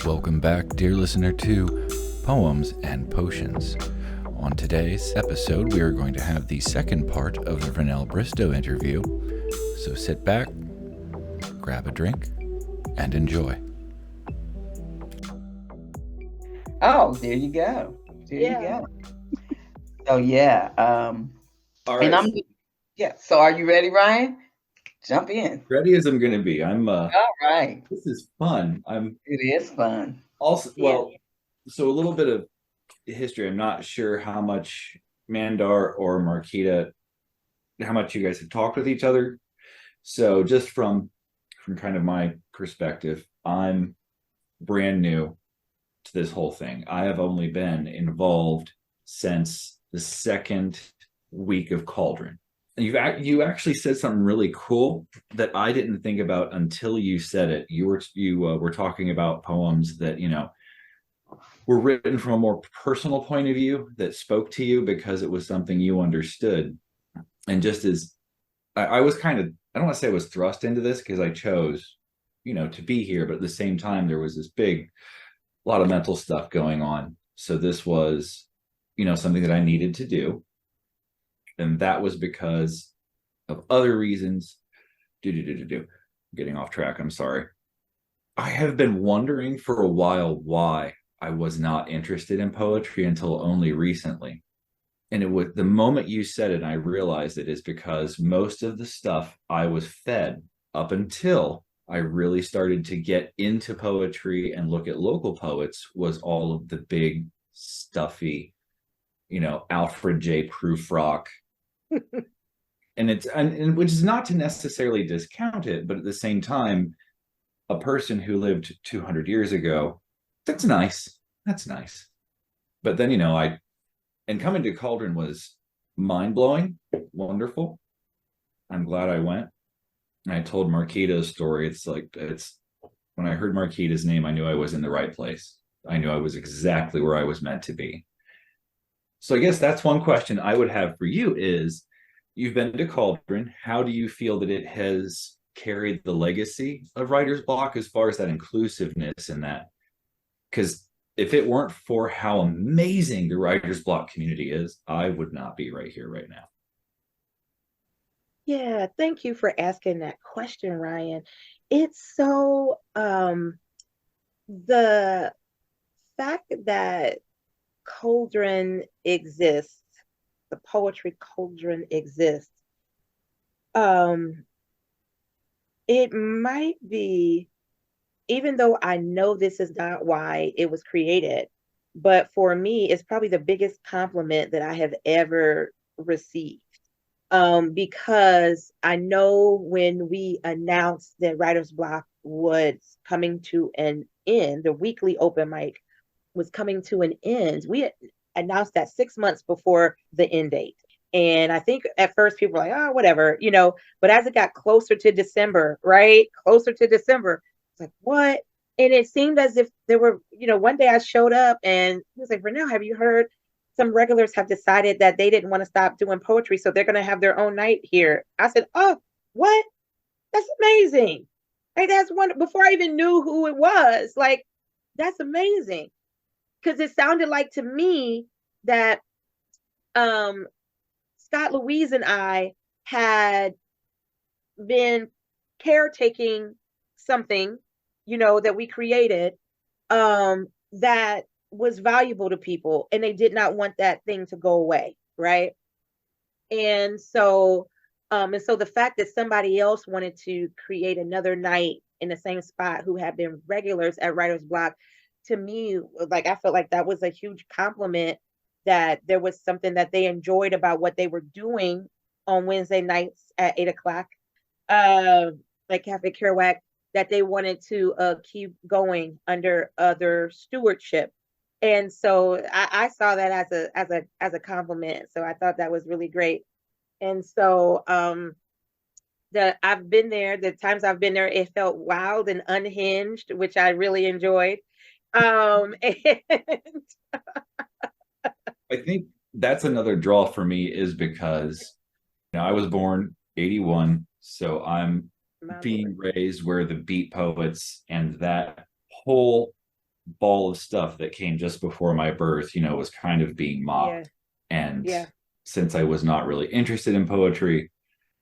Welcome back, dear listener, to Poems and Potions. On today's episode, we are going to have the second part of the Vernell Bristow interview. So sit back, grab a drink, and enjoy. Oh, there you go. There you Yeah. go. So yeah, All and right, So are you ready, Ryan? Jump in. ready as I'm going to be. All right. This is fun. I'm It is fun. also, Yeah. so a little bit of history. I'm not sure how much Mandar or Marquita, how much you guys have talked with each other. So just from kind of my perspective, I'm brand new to this whole thing. I have only been involved since the second week of Cauldron. You actually said something really cool that I didn't think about until you said it. You were talking about poems that were written from a more personal point of view that spoke to you because it was something you understood. And just as I was kind of, I don't want to say I was thrust into this because I chose to be here, but at the same time there was this big lot of mental stuff going on. So this was something that I needed to do. And that was because of other reasons. Getting off track. I'm sorry. I have been wondering for a while why I was not interested in poetry until only recently. And it was the moment you said it, I realized it is because most of the stuff I was fed up until I really started to get into poetry and look at local poets was all of the big, stuffy, Alfred J. Prufrock. and which is not to necessarily discount it, but at the same time, a person who lived 200 years ago, that's nice. But then, and coming to Cauldron was mind-blowing, wonderful. I'm glad I went. And I told Marquita's story. It's when I heard Marquita's name, I knew I was in the right place. I knew I was exactly where I was meant to be. So I guess that's one question I would have for you is, you've been to Cauldron. How do you feel that it has carried the legacy of Writer's Block as far as that inclusiveness and that? Because if it weren't for how amazing the Writer's Block community is, I would not be right here right now. Yeah, thank you for asking that question, Ryan. It's so the fact that Cauldron exists, the poetry Cauldron exists, it might be, even though I know this is not why it was created, but for me, it's probably the biggest compliment that I have ever received. Because I know when we announced that Writer's Block was coming to an end, the weekly open mic was coming to an end. We announced that 6 months before the end date. And I think at first people were like, oh, whatever, but as it got closer to December, right? Closer to December, it's like, what? And it seemed as if there were, one day I showed up and he was like, Vernell, have you heard some regulars have decided that they didn't want to stop doing poetry, so they're going to have their own night here? I said, oh, what? That's amazing. Like, that's one, before I even knew who it was. Like, that's amazing. Because it sounded like to me that Scott Louise and I had been caretaking something, that we created that was valuable to people, and they did not want that thing to go away, right? And so the fact that somebody else wanted to create another night in the same spot who had been regulars at Writer's Block, to me, like, I felt like that was a huge compliment, that there was something that they enjoyed about what they were doing on Wednesday nights at 8 o'clock, like Cafe Kerouac, that they wanted to keep going under other stewardship. And so I saw that as a compliment. So I thought that was really great. And so I've been there, the times I've been there, it felt wild and unhinged, which I really enjoyed. And I think that's another draw for me is because I was born 81, so I'm being raised where the beat poets and that whole ball of stuff that came just before my birth, was kind of being Yeah. mocked. And Yeah. since I was not really interested in poetry,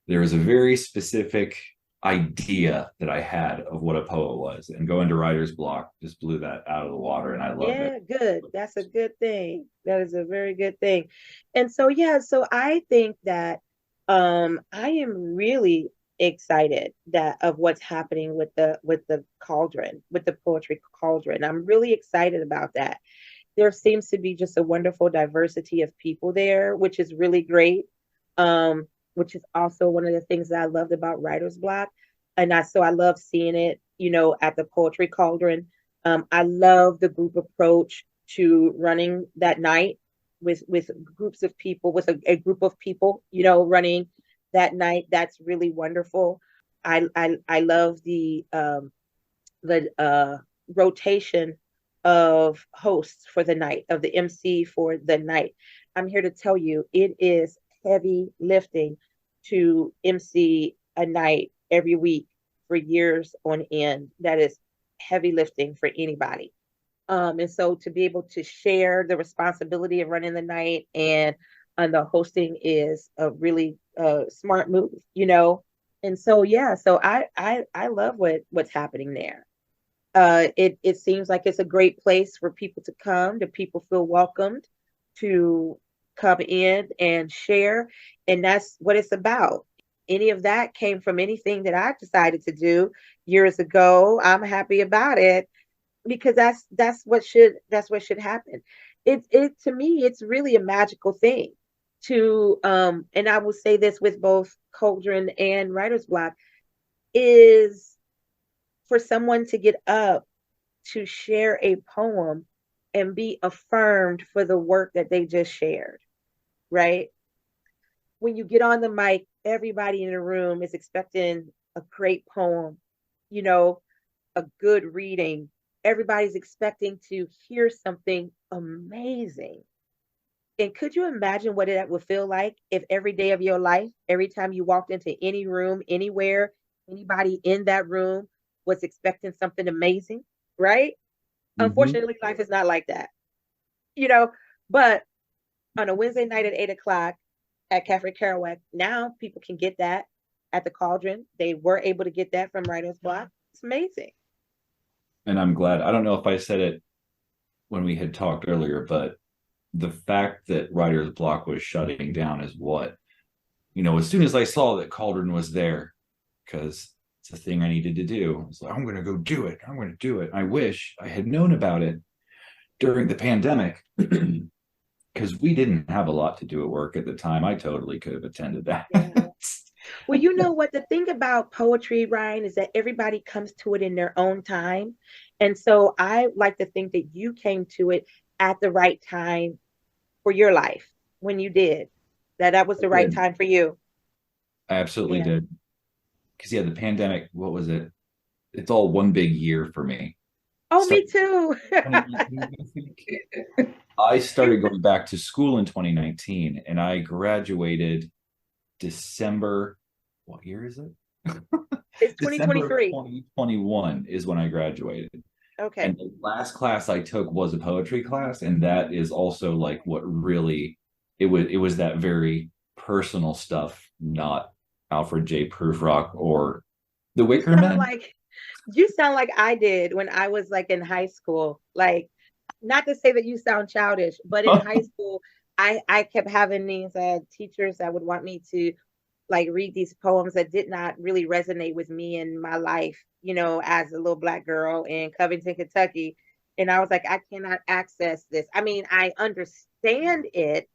there was a very specific idea that I had of what a poet was, and going to writer's block just blew that out of the water, and I loved it. Yeah, good. That's a good thing. That is a very good thing. And so yeah, so I think that I am really excited that of what's happening with the cauldron, with the poetry cauldron. I'm really excited about that. There seems to be just a wonderful diversity of people there, which is really great. Which is also one of the things that I loved about Writer's Block. And I love seeing it, at the Poetry Cauldron. I love the group approach to running that night with groups of people, with a group of people, running that night. That's really wonderful. I love the rotation of hosts for the night, of the MC for the night. I'm here to tell you, it is heavy lifting to MC a night every week for years on end. That is heavy lifting for anybody. And so to be able to share the responsibility of running the night and the hosting is a really smart move, And so yeah, so I love what's happening there. It seems like it's a great place for people to come, to people feel welcomed to come in and share. And that's what it's about. Any of that came from anything that I decided to do years ago. I'm happy about it because that's what should happen. It to me, it's really a magical thing to and I will say this with both Cauldron and Writer's Block is for someone to get up to share a poem and be affirmed for the work that they just shared, right? When you get on the mic, everybody in the room is expecting a great poem, you know, a good reading. Everybody's expecting to hear something amazing. And could you imagine what that would feel like if every day of your life, every time you walked into any room, anywhere, anybody in that room was expecting something amazing, right? Mm-hmm. Unfortunately, life is not like that, you know. But on a Wednesday night at 8 o'clock at Cafe Kerouac, now people can get that at the Cauldron. They were able to get that from Writer's Block. It's amazing. And I'm glad. I don't know if I said it when we had talked earlier, but the fact that Writer's Block was shutting down is what, as soon as I saw that Cauldron was there, because it's a thing I needed to do, I was like, I'm going to go do it. I'm going to do it. I wish I had known about it during the pandemic because we didn't have a lot to do at work at the time. I totally could have attended that. Yeah. Well, you know what? The thing about poetry, Ryan, is that everybody comes to it in their own time. And so I like to think that you came to it at the right time for your life when you did, that was I the right did. time for you. I absolutely Yeah. did. Because, yeah, the pandemic, what was it? It's all one big year for me. Oh, Start me too. 2019, I think. I started going back to school in 2019 and I graduated December. What year is it? It's December of 2023. 2021 is when I graduated. Okay. And the last class I took was a poetry class. And that is also like what really it was that very personal stuff, not Alfred J. Prufrock or the You Wicker sound Men. like you sound like I did when I was like in high school. Like, not to say that you sound childish, but in high school, I kept having these teachers that would want me to like read these poems that did not really resonate with me in my life, as a little Black girl in Covington, Kentucky. And I was like, I cannot access this. I mean, I understand it,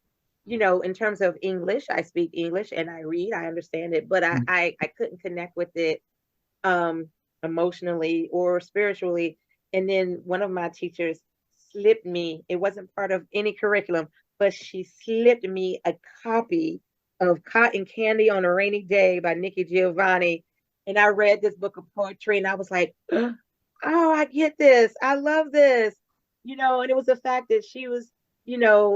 in terms of English. I speak English and I read, I understand it, but I couldn't connect with it um, emotionally or spiritually. And then one of my teachers slipped me, it wasn't part of any curriculum, but she slipped me a copy of Cotton Candy on a Rainy Day by Nikki Giovanni. And I read this book of poetry and I was like, oh, I get this. I love this. And it was the fact that she was,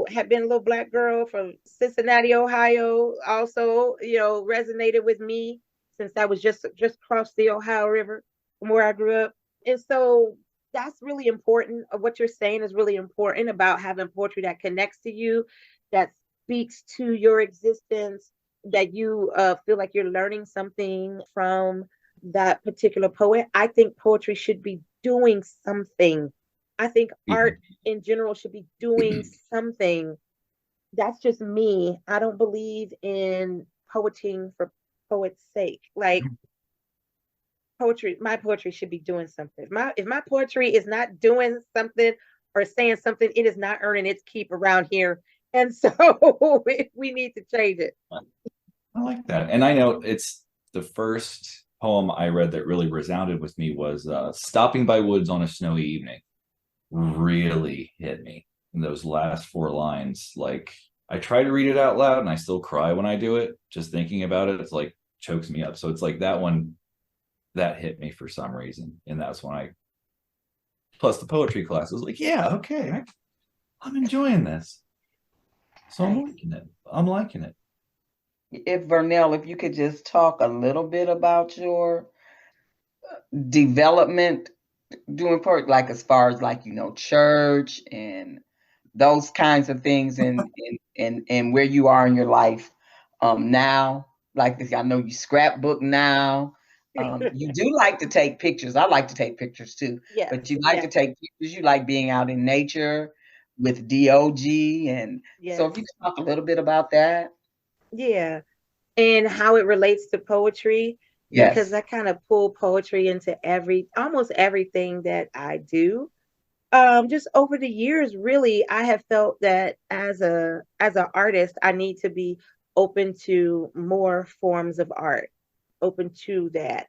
had been a little Black girl from Cincinnati, Ohio, also, resonated with me since I was just across the Ohio River from where I grew up. And so that's really important. What you're saying is really important about having poetry that connects to you, that speaks to your existence, that you feel like you're learning something from that particular poet. I think poetry should be doing something. I think art in general should be doing something. That's just me. I don't believe in poeting for poet's sake. Like poetry, my poetry should be doing something. If my poetry is not doing something or saying something, it is not earning its keep around here. And so we need to change it. I like that. And I know it's the first poem I read that really resounded with me was Stopping by Woods on a Snowy Evening. Really hit me in those last four lines. Like, I try to read it out loud and I still cry when I do it. Just thinking about it, it's like chokes me up. So it's like that one that hit me for some reason. And that's when I, plus the poetry class, was like, yeah, okay, I'm enjoying this. So I'm liking it. I'm liking it. If Vernell, if you could just talk a little bit about your development doing part, like as far as like, church and those kinds of things, and where you are in your life now. Like this, I know you scrapbook now. You do like to take pictures. I like to take pictures too, Yes, but you like to yes, take pictures. You like being out in nature with DOG, and so yes, if you could talk a little bit about that. yeah. And how it relates to poetry, because Yes. I kind of pull poetry into almost everything that I do. Just over the years, really, I have felt that as an artist, I need to be open to more forms of art, open to that.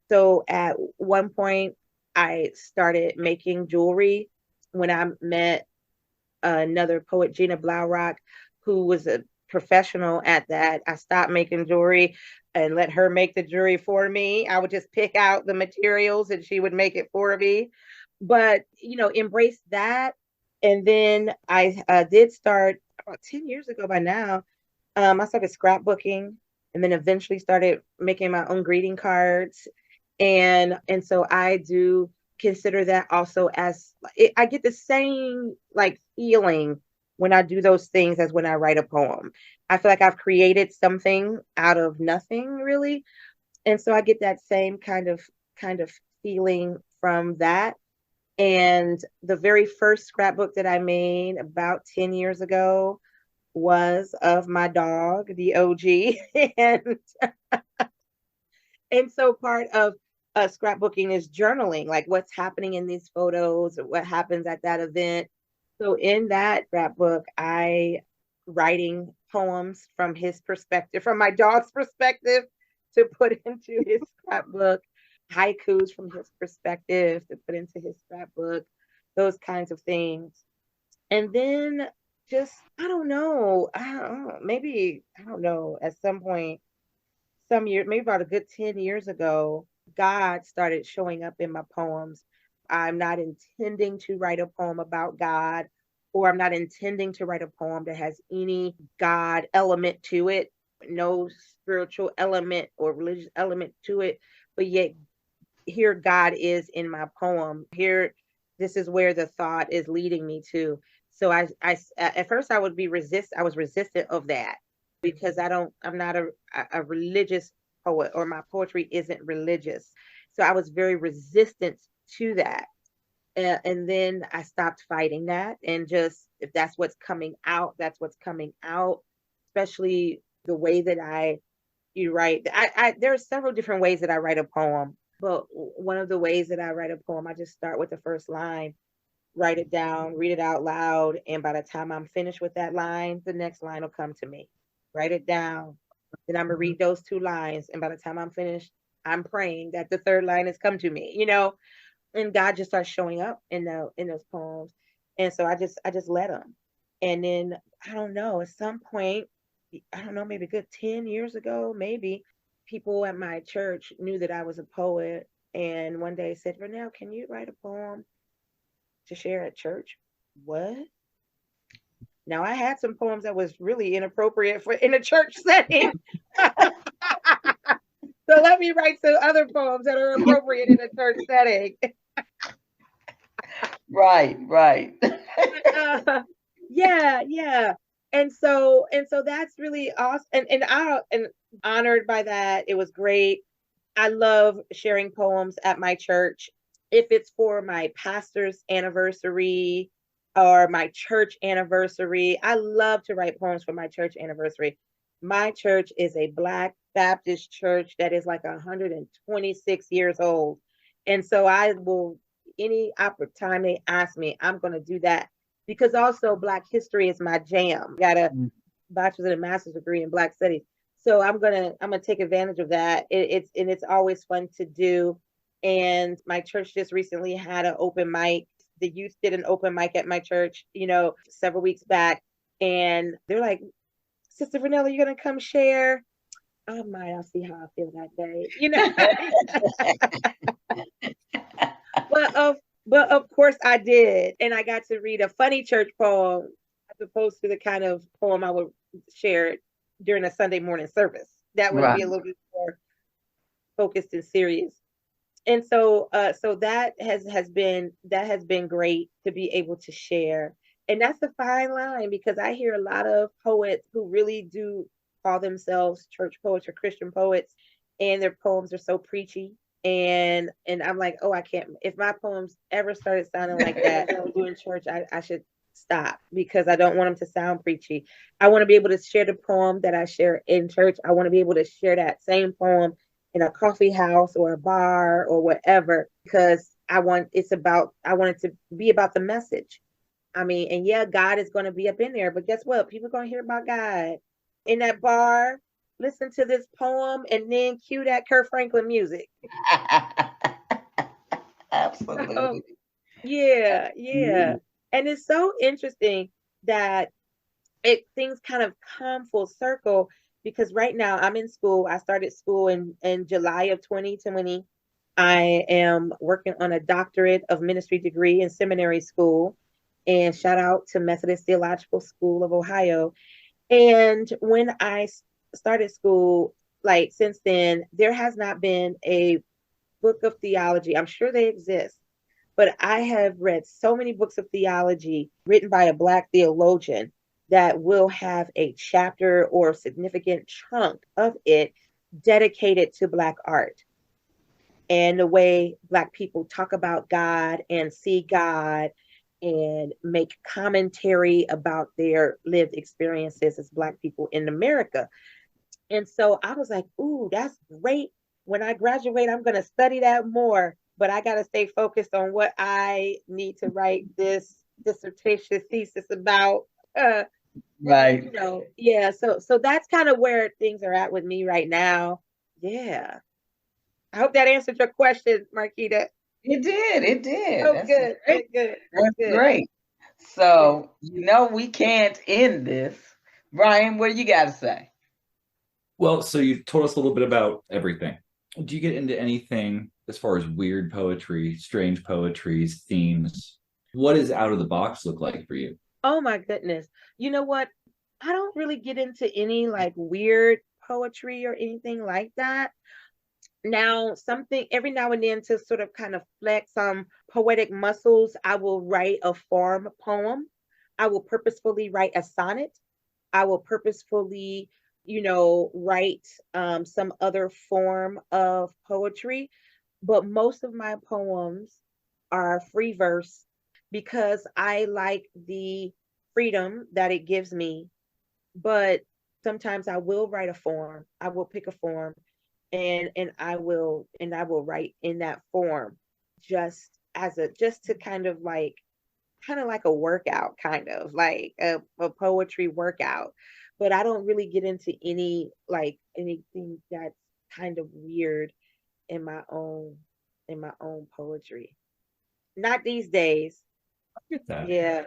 So at one point, I started making jewelry when I met another poet, Gina Blaurock, who was a professional at that. I stopped making jewelry and let her make the jewelry for me. I would just pick out the materials and she would make it for me. But, embrace that. And then I did start about 10 years ago by now. I started scrapbooking and then eventually started making my own greeting cards. And so I do consider that also as I get the same like feeling when I do those things as when I write a poem. I feel like I've created something out of nothing really. And so I get that same kind of feeling from that. And the very first scrapbook that I made about 10 years ago was of my dog, the OG. and and so part of scrapbooking is journaling, like what's happening in these photos, what happens at that event. So in that scrapbook, I writing poems from his perspective, from my dog's perspective, to put into his scrapbook, haikus from his perspective to put into his scrapbook, those kinds of things. And then just I don't know, at some point, some year, maybe about a good 10 years ago, God started showing up in my poems. I'm not intending to write a poem about God, or I'm not intending to write a poem that has any God element to it, no spiritual element or religious element to it. But yet, here God is in my poem. Here, this is where the thought is leading me to. So at first I was resistant of that because I'm not a religious poet, or my poetry isn't religious. So I was very resistant to that. And then I stopped fighting that, and just, if that's what's coming out, that's what's coming out, especially the way that you write. There are several different ways that I write a poem, but one of the ways that I write a poem, I just start with the first line, write it down, read it out loud. And by the time I'm finished with that line, the next line will come to me. Write it down. Then I'm gonna read those two lines. And by the time I'm finished, I'm praying that the third line has come to me, and God just starts showing up in those poems. And so I just let him. And then I don't know, at some point, I don't know, maybe a good 10 years ago, maybe, people at my church knew that I was a poet. And one day said, Vernell, can you write a poem to share at church? What? Now I had some poems that was really inappropriate for in a church setting. So let me write some other poems that are appropriate in a church setting. Right. Yeah, yeah. And so that's really awesome. And honored by that. It was great. I love sharing poems at my church. If it's for my pastor's anniversary or my church anniversary, I love to write poems for my church anniversary. My church is a Black Baptist church that is like 126 years old. And so I will, any time they ask me, I'm going to do that, because also Black history is my jam. Got a bachelor's and a master's degree in Black studies. So I'm gonna take advantage of that. It's always fun to do. And my church just recently had an open mic. The youth did an open mic at my church, several weeks back. And they're like, Sister Vernell, are you gonna come share? I might. I'll see how I feel that day. But of course I did. And I got to read a funny church poem as opposed to the kind of poem I would share during a Sunday morning service. That would be a little bit more focused and serious. And so that has been great to be able to share. And that's a fine line, because I hear a lot of poets who really do call themselves church poets or Christian poets, and their poems are so preachy. And I'm like, oh, I can't. If my poems ever started sounding like that doing church, I should stop, because I don't want them to sound preachy. I want to be able to share the poem that I share in church. I want to be able to share that same poem in a coffee house or a bar or whatever, because I want it to be about the message. I mean, and yeah, God is going to be up in there, but guess what? People are going to hear about God in that bar, listen to this poem, and then cue that Kirk Franklin music. Absolutely. Oh, yeah. And it's so interesting that things kind of come full circle, because right now I'm in school. I started school in July of 2020. I am working on a doctorate of ministry degree in seminary school, and shout out to Methodist Theological School of Ohio. And when I started school, like since then, there has not been a book of theology. I'm sure they exist, but I have read so many books of theology written by a Black theologian that will have a chapter or a significant chunk of it dedicated to Black art and the way Black people talk about God and see God and make commentary about their lived experiences as Black people in America. And so I was like, ooh, that's great. When I graduate, I'm going to study that more, but I got to stay focused on what I need to write this dissertation thesis about. Right. Yeah. So that's kind of where things are at with me right now. Yeah. I hope that answered your question, Marquita. It did. Oh, That's good. great. Good. That's Good. great. So, we can't end this. Brian, what do you got to say? Well, so you told us a little bit about everything. Do you get into anything as far as weird poetry, strange poetries, themes? What does out of the box look like for you? Oh my goodness. You know what? I don't really get into any like weird poetry or anything like that. Now, something every now and then to sort of kind of flex some poetic muscles, I will write a form poem. I will purposefully write a sonnet. I will purposefully, write some other form of poetry. But most of my poems are free verse, because I like the freedom that it gives me. But sometimes I will write a form. I will pick a form, and I will write in that form, just to kind of like a workout, kind of like a poetry workout. But I don't really get into anything that's kind of weird in my own poetry. Not these days. I get that. Yeah.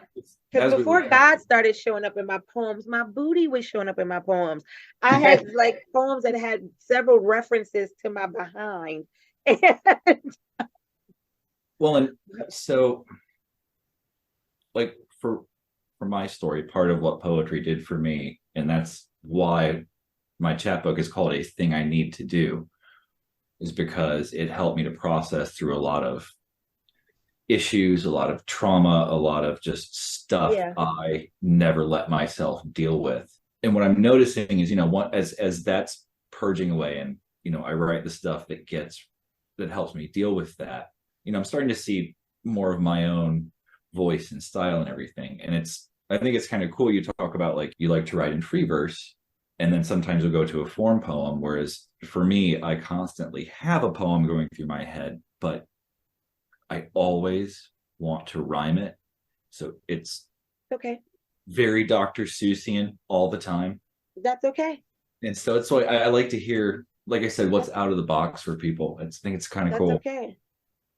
Because before really God started showing up in my poems, my booty was showing up in my poems. I had like poems that had several references to my behind. Well, and so like for my story, part of what poetry did for me, and that's why my chapbook is called A Thing I Need to Do, is because it helped me to process through a lot of issues, a lot of trauma, a lot of just stuff Yeah. I never let myself deal with. And what I'm noticing is, as that's purging away, and I write the stuff that helps me deal with that. I'm starting to see more of my own voice and style and everything. And I think it's kind of cool. You talk about like you like to write in free verse, and then sometimes you'll go to a form poem. Whereas for me, I constantly have a poem going through my head, but I always want to rhyme it. So it's Okay. very Dr. Seussian all the time. That's okay. And so it's like I like to hear, like I said, what's out of the box for people. I think it's kind of That's cool. okay.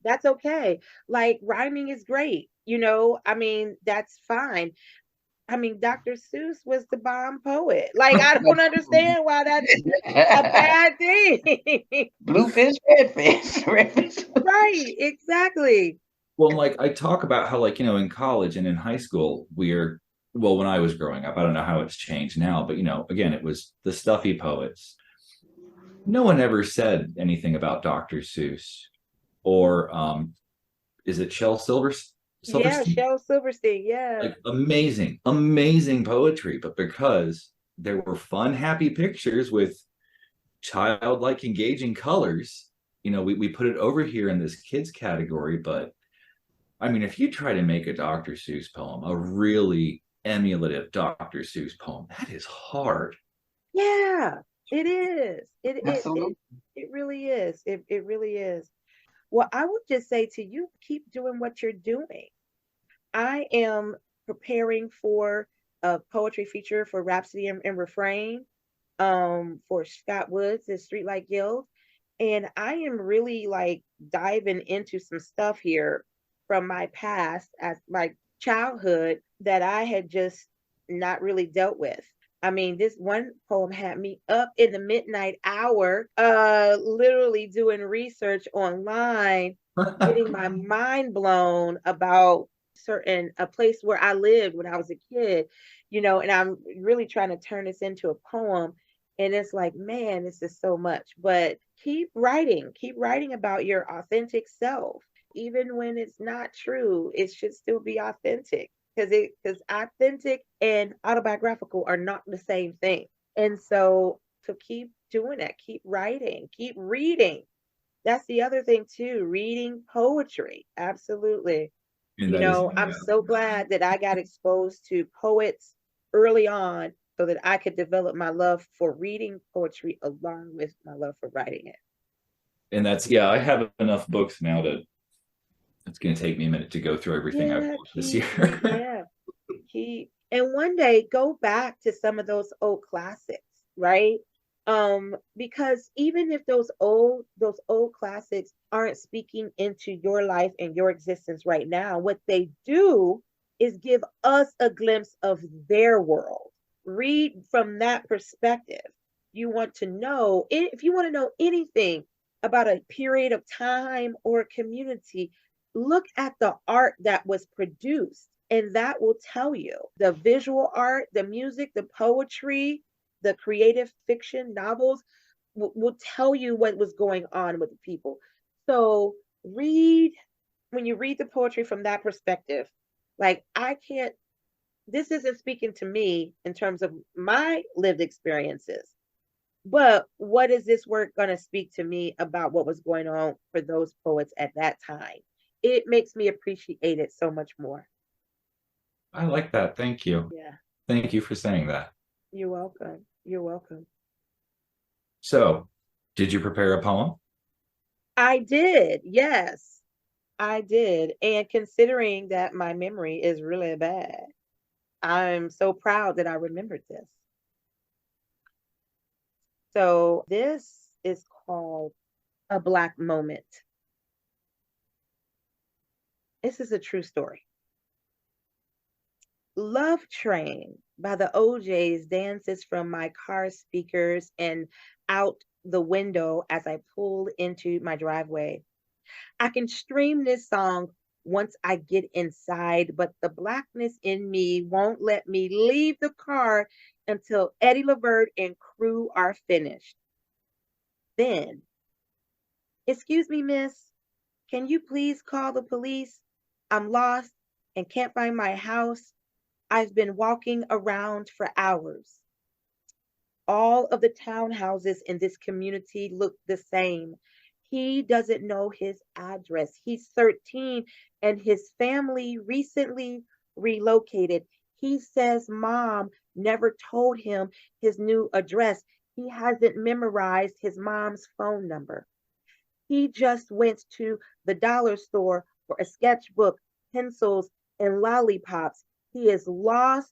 That's okay. Like rhyming is great. I mean, that's fine. I mean, Dr. Seuss was the bomb poet. Like, I don't understand why that's a bad thing. Bluefish, redfish, redfish. Right, exactly. Well, like I talk about how, like, in college and in high school, when I was growing up, I don't know how it's changed now, but again, it was the stuffy poets. No one ever said anything about Dr. Seuss or is it Yeah, Silverstein? Shel Silverstein. Yeah. Like amazing, amazing poetry, but because there were fun, happy pictures with childlike, engaging colors, we put it over here in this kids category. But I mean, if you try to make a Dr. Seuss poem, a really emulative Dr. Seuss poem, that is hard. Yeah, it is. Absolutely. It really is. It really is. Well, I would just say to you, keep doing what you're doing. I am preparing for a poetry feature for Rhapsody and Refrain, for Scott Woods, the Streetlight Guild. And I am really like diving into some stuff here from my past as my childhood that I had just not really dealt with. I mean, this one poem had me up in the midnight hour, literally doing research online, getting my mind blown about a place where I lived when I was a kid, and I'm really trying to turn this into a poem. And it's like, man, this is so much. But keep writing about your authentic self. Even when it's not true, it should still be authentic, because authentic and autobiographical are not the same thing. And so to keep doing that, keep writing, keep reading. That's the other thing too, reading poetry. Absolutely. And that is, I'm so glad that I got exposed to poets early on so that I could develop my love for reading poetry along with my love for writing it. and that's, yeah, I have enough books now it's going to take me a minute to go through everything I've bought this year. Yeah, and one day go back to some of those old classics, right? Because even if those old classics aren't speaking into your life and your existence right now, what they do is give us a glimpse of their world. Read from that perspective. You want to know, if you want to know anything about a period of time or a community, look at the art that was produced, and that will tell you the visual art, the music, the poetry, the creative fiction novels will tell you what was going on with the people. So when you read the poetry from that perspective, like this isn't speaking to me in terms of my lived experiences, but what is this work going to speak to me about what was going on for those poets at that time? It makes me appreciate it so much more. I like that. Thank you. Yeah. Thank you for saying that. You're welcome. You're welcome. So, did you prepare a poem? I did. Yes, I did. And considering that my memory is really bad, I'm so proud that I remembered this. So this is called A Black Moment. This is a true story. Love Train by the OJs dances from my car speakers and out the window as I pull into my driveway. I can stream this song once I get inside, but the blackness in me won't let me leave the car until Eddie Lavert and crew are finished. Then, excuse me, miss, can you please call the police? I'm lost and can't find my house. I've been walking around for hours. All of the townhouses in this community look the same. He doesn't know his address. He's 13 and his family recently relocated. He says mom never told him his new address. He hasn't memorized his mom's phone number. He just went to the dollar store for a sketchbook, pencils, and lollipops. He is lost.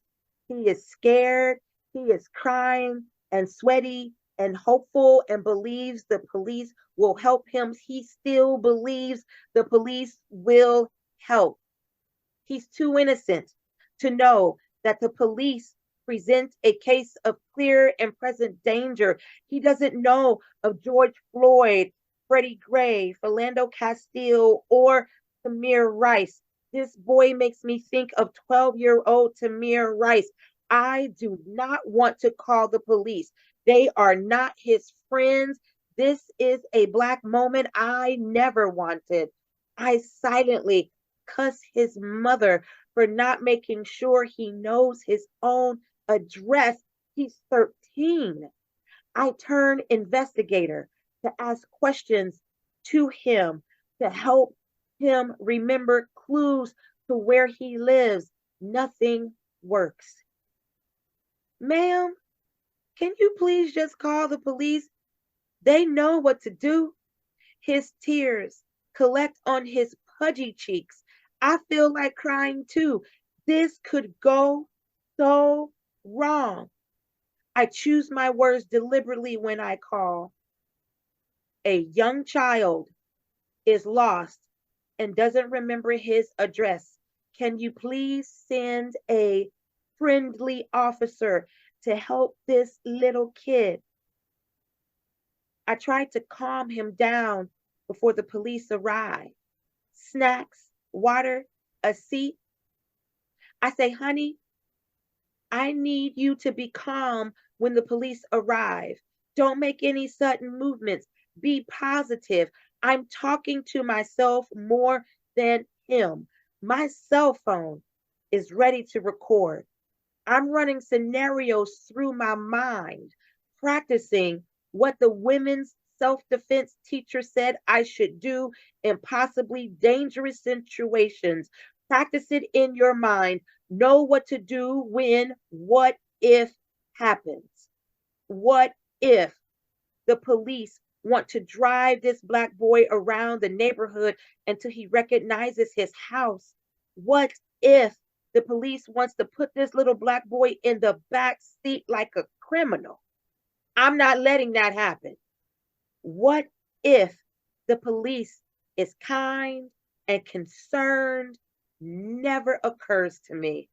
He is scared. He is crying and sweaty and hopeful and believes the police will help him. He still believes the police will help. He's too innocent to know that the police present a case of clear and present danger. He doesn't know of George Floyd, Freddie Gray, Philando Castile, or Tamir Rice. This boy makes me think of 12-year-old Tamir Rice. I do not want to call the police. They are not his friends. This is a Black moment I never wanted. I silently cuss his mother for not making sure he knows his own address. He's 13. I turn investigator to ask questions to him to help him remember clues to where he lives. Nothing works. Ma'am, can you please just call the police? They know what to do. His tears collect on his pudgy cheeks. I feel like crying too. This could go so wrong. I choose my words deliberately when I call. A young child is lost and doesn't remember his address. Can you please send a friendly officer to help this little kid? I tried to calm him down before the police arrive. Snacks, water, a seat. I say, honey, I need you to be calm when the police arrive. Don't make any sudden movements. Be positive. I'm talking to myself more than him. My cell phone is ready to record. I'm running scenarios through my mind, practicing what the women's self-defense teacher said I should do in possibly dangerous situations. Practice it in your mind. Know what to do when what if happens. What if the police want to drive this Black boy around the neighborhood until he recognizes his house? What if the police wants to put this little Black boy in the back seat like a criminal? I'm not letting that happen. What if the police is kind and concerned? Never occurs to me.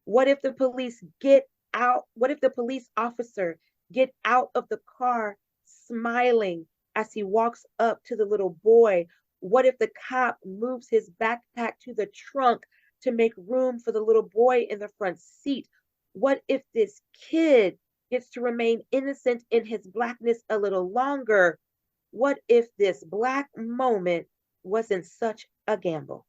What if the police get out? What if the police officer get out of the car smiling as he walks up to the little boy? What if the cop moves his backpack to the trunk to make room for the little boy in the front seat? What if this kid gets to remain innocent in his Blackness a little longer? What if this Black moment wasn't such a gamble?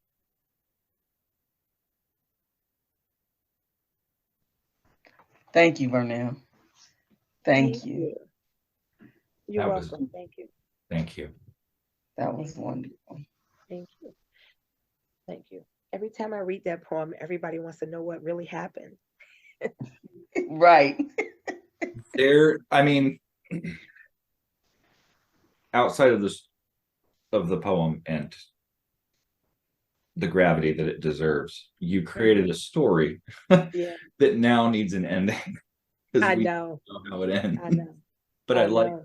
Thank you, Vernell. Thank you. You're That welcome. was- Thank you. Thank you. That was wonderful. Thank you. Thank you. Every time I read that poem, everybody wants to know what really happened. Right. I mean, outside of this, of the poem and the gravity that it deserves, you created a story Yeah, that now needs an ending. I We know. don't know how it ends. I know. But I like know.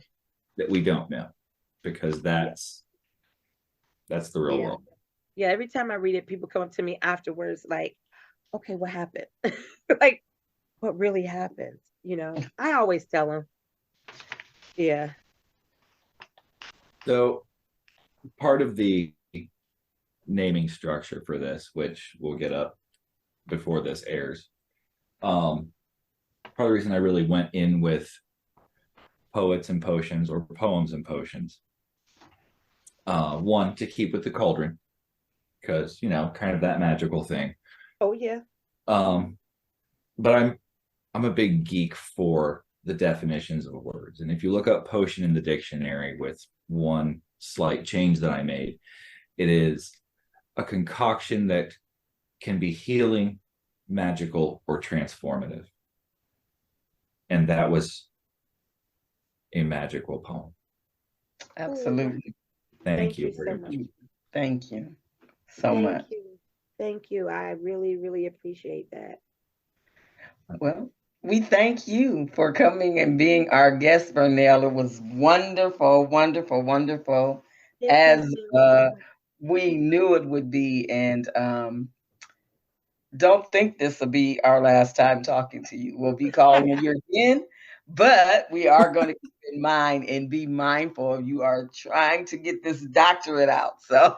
that we don't know, because that's the real Yeah. world. Yeah, every time I read it, people come up to me afterwards like, okay, what happened? Like, what really happened? You know, I always tell them. Yeah. So part of the naming structure for this, which we'll get up before this airs, part of the reason I really went in with poets and potions, or poems and potions, one, to keep with the cauldron, because, kind of that magical thing. Oh yeah. But I'm a big geek for the definitions of words. And if you look up potion in the dictionary with one slight change that I made, it is a concoction that can be healing, magical, or transformative. And that was a magical poem. Absolutely. Thank you so much. Thank you so much. Thank you. I really, really appreciate that. Well, we thank you for coming and being our guest, Vernell. It was wonderful, wonderful, wonderful, as we knew it would be. And don't think this will be our last time talking to you. We'll be calling you again, but we are going to keep in mind and be mindful. You are trying to get this doctorate out. So,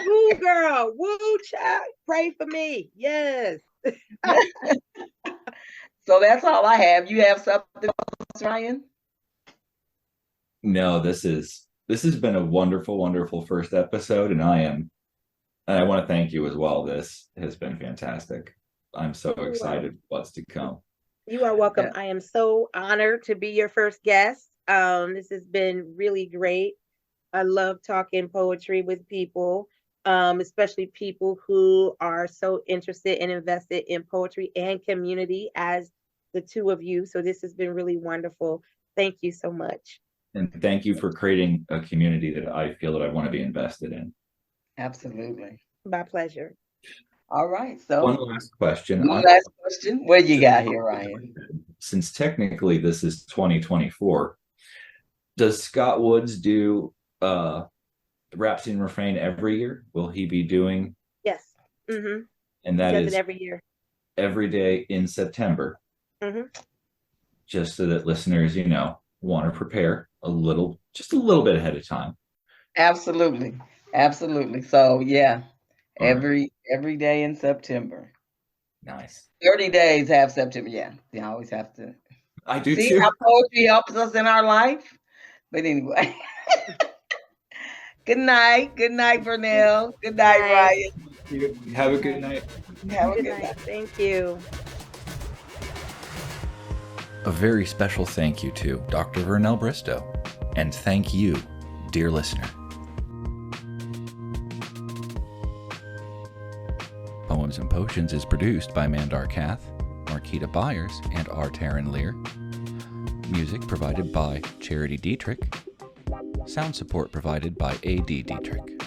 woo, girl, woo, child, pray for me. Yes. So that's all I have. You have something else, Ryan? No, this has been a wonderful, wonderful first episode, and I want to thank you as well. This has been fantastic. I'm so excited what's to come. You are welcome. I am so honored to be your first guest. This has been really great. I love talking poetry with people, especially people who are so interested and invested in poetry and community as the two of you. So this has been really wonderful. Thank you so much. And thank you for creating a community that I feel that I want to be invested in. Absolutely. My pleasure. All right. So one last question. What you got here, Ryan? Since technically this is 2024, does Scott Woods do Rhapsody and Refrain every year? Will he be doing? Yes. Mm-hmm. And that is every year. Every day in September. Mm-hmm. Just so that listeners, want to prepare just a little bit ahead of time. Absolutely. So yeah, every day in September. Nice. 30 days have September. Yeah, I always have to. I do see too. how poetry helps us in our life. But anyway, good night, Vernell. Good night, Ryan. Have a good night. Have a good night. Thank you. A very special thank you to Dr. Vernell Bristow, and thank you, dear listener. Poems and Potions is produced by Mandar Kath, Marquita Byers, and R. Taryn Lear. Music provided by Charity Dietrich. Sound support provided by A.D. Dietrich.